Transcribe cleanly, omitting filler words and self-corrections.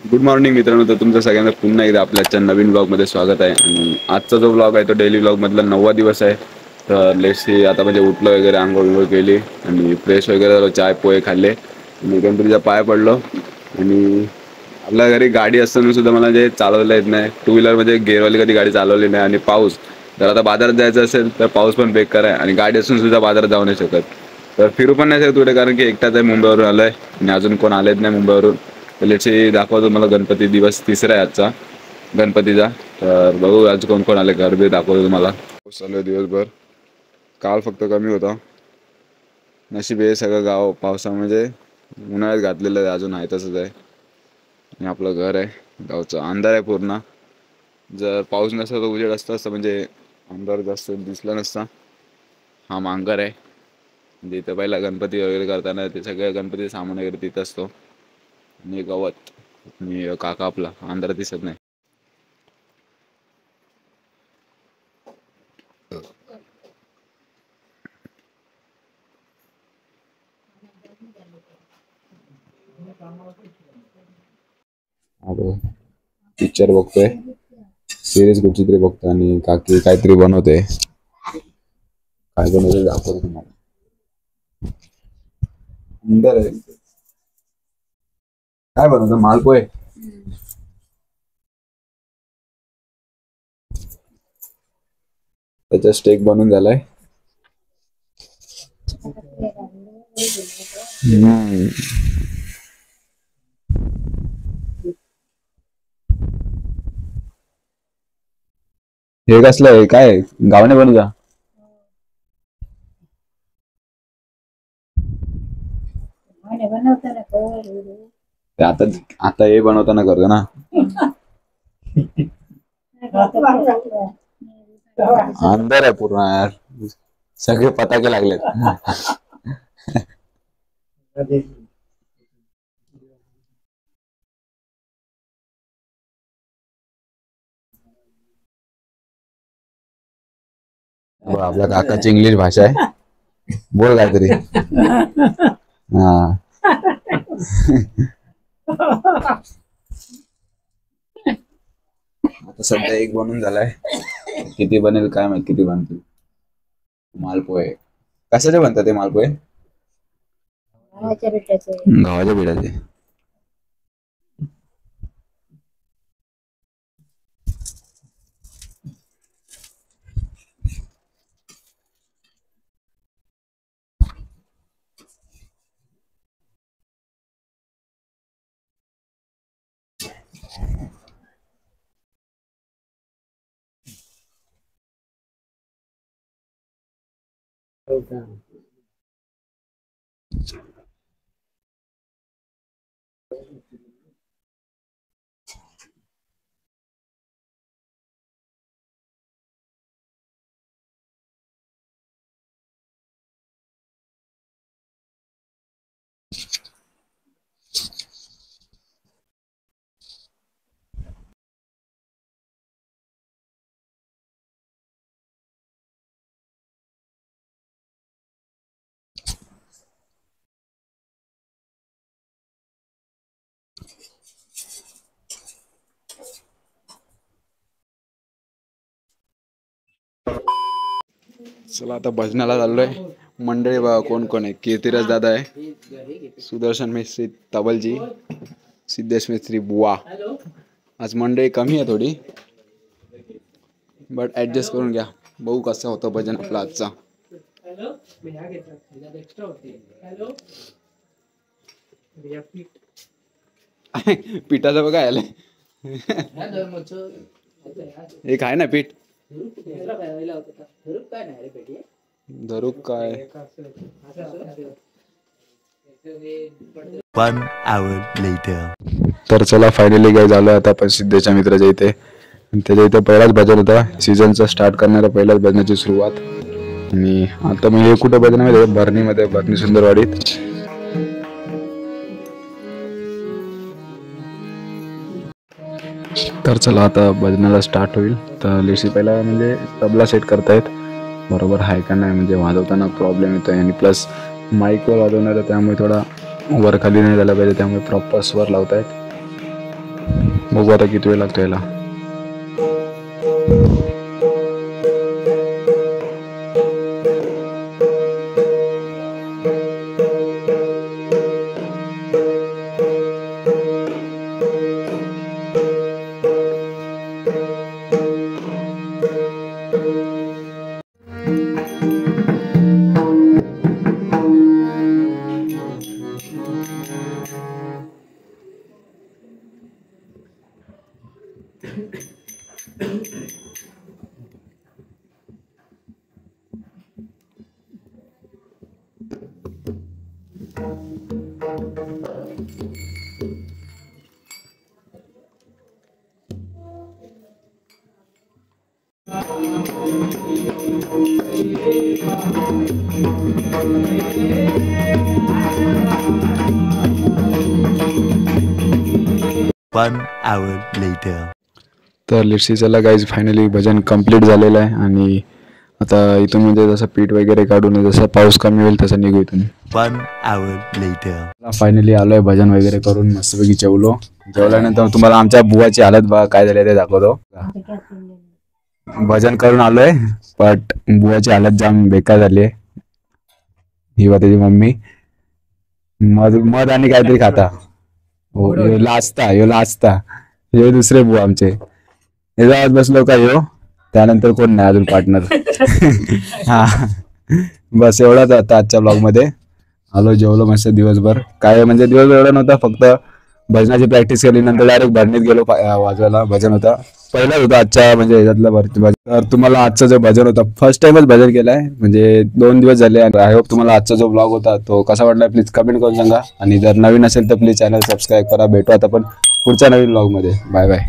Good morning मित्रांनो. तर तुमचं सगळ्यांना पुन्हा एकदा आपल्या नवीन ब्लॉगमध्ये स्वागत आहे. आणि आजचा जो ब्लॉग आहे तो डेली ब्लॉगमधला 9वा दिवस आहे. तर लेट्सची आता म्हणजे उठलो वगैरे, आंघोळ केली आणि फ्रेश वगैरे झालो, चाय पोहे खाल्ले आणि गणपतीचा पाय पडलो. आणि आपल्या घरी गाडी असताना सुद्धा मला जे चालवता येत नाही, टू व्हीलरमध्ये गेअरवाली कधी गाडी चालवली नाही. आणि पाऊस, जर आता बाजारात जायचं असेल तर पाऊस पण बेकार आहे आणि गाडी असून सुद्धा बाजारात जाऊ नाही शकत. तर फिरू पण नाही शकत कुठे, कारण की एकटाच आहे, मुंबईवरून आलो आहे आणि अजून कोण आलेच नाही मुंबईवरून. लेट्सची दाखवतो मला. गणपती दिवस तिसरा आहे आजचा गणपतीचा. तर बघू आज कोण कोण आले, घर बी दाखवतो तुम्हाला. पाऊस चालू आहे दिवसभर. काल फक्त कमी होता. नशीब हे सगळं गाव पावसा म्हणजे उन्हाळ्यात घातलेलं आहे, अजून आहे तसंच आहे. आणि आपलं घर आहे गावचं, अंधार आहे पूर्ण. जर पाऊस नसता तर उजेड असतं, असं म्हणजे अंधार जास्त दिसला नसता. हा मांगर आहे म्हणजे इथं पहिला गणपती वगैरे करताना ते सगळं गणपतीचं सामान वगैरे तिथं असतो. आणि गवत आणि काका आपला अंधारात दिसत नाही. पिक्चर बघतोय, सिरीज कुठची तरी बघतोय आणि काकी काहीतरी बनवते. काय बनवते दाखवतो तुम्हाला. अंदर आहे. काय बनवतो, मालपोहे. त्याचा स्टेक बनून झालाय. हे कसलं आहे, काय गावाने बनवता. ते आता आता हे बनवताना करतो ना. अंधार आहे पूर्ण यार, सगळे पताके लागलेत. आपल्या काकाची इंग्लिश भाषा आहे, बोल काहीतरी. हा. आता सध्या एक बनून झालाय, किती बनेल काय माहित, किती बनतील. मालपोहे कशाचे बनतात ते मालपोहे. गव्हाच्या पिठाचे. चला आता भजनाला चाललोय. मंडळी बघा कोण कोण आहे. कीर्तिराज दादा आहे, सुदर्शन मिस्त्री तबलजी, सिद्धेश मिस्त्री बुवा. आज मंडळी कमी आहे थोडी, बट ऍडजस्ट करून घ्या. बघू कसं होतं भजन आपला आजचा. पिठाचं बघा आलंय. एक आहे ना पीठ. धरूक काय. 1 hour later. तर चला फायनली काय झालं आता आपण सिद्धेच्या मित्राच्या इथे. त्याच्या इथे पहिलाच भजन होता, सीझनचा स्टार्ट करणारा पहिलाच भजनाची सुरुवात. आणि आता मी हे कुठं भजनामध्ये, भरणीमध्ये, भरणी सुंदरवाडीत. तर चला आता भजनाला स्टार्ट होईल. तर लेसी पहिला म्हणजे तबला सेट करतायत, बरोबर आहे का नाही, म्हणजे वाजवताना प्रॉब्लेम येतो आहे. आणि प्लस माईकवर वाजवणार आहे त्यामुळे थोडा वर खाली नाही झाला पाहिजे, त्यामुळे प्रॉपर स्वर लावतायत. बघू आता किती वेळ लागतो याला. One hour later. तर लिट्सी चला गाईज, फायनली भजन कंप्लीट झालेलं आहे आणि आता इथून म्हणजे जसं पीठ वगैरे काढून जसं पाऊस कमी होईल तसं निघू इथून. 1 hour later. फायनली आलोय भजन वगैरे करून मस्तपैकी जेवल्यानंतर तुम्हाला आमच्या बुवाची हालत बघा काय झाली ते दाखवतो. भजन करून आलोय बट बुवाची हालत जाम बेकार झाली आहे. ही बा त्याची मम्मी मध आणि काहीतरी खाता. हो यो लाचता हे दुसरे बुवा आमचे. हे जात बसलो का यो, त्यानंतर कोण नाही अजून पार्टनर. हा बस एवढाच आता आजच्या ब्लॉग मध्ये. आलो जेवलो मस्त दिवसभर. काय म्हणजे दिवसभर एवढा नव्हता, फक्त भजनाची प्रॅक्टिस केली, नंतर डायरेक्ट भरणीत गेलो वाजवायला. भजन होता पहिलाच होता आजच्या म्हणजे ह्याच्यातला. तर तुम्हाला आजचा जो भजन होता, फर्स्ट टाइमच भजन केलाय म्हणजे 2 दिवस झाले. आय होप तुम्हाला आजचा जो ब्लॉग होता तो कसा वाटला प्लीज कमेंट करून सांगा. आणि जर नवीन असेल तर प्लीज चॅनल सबस्क्राईब करा. भेटू आता पण पुढच्या नवीन ब्लॉग मध्ये. Bye bye.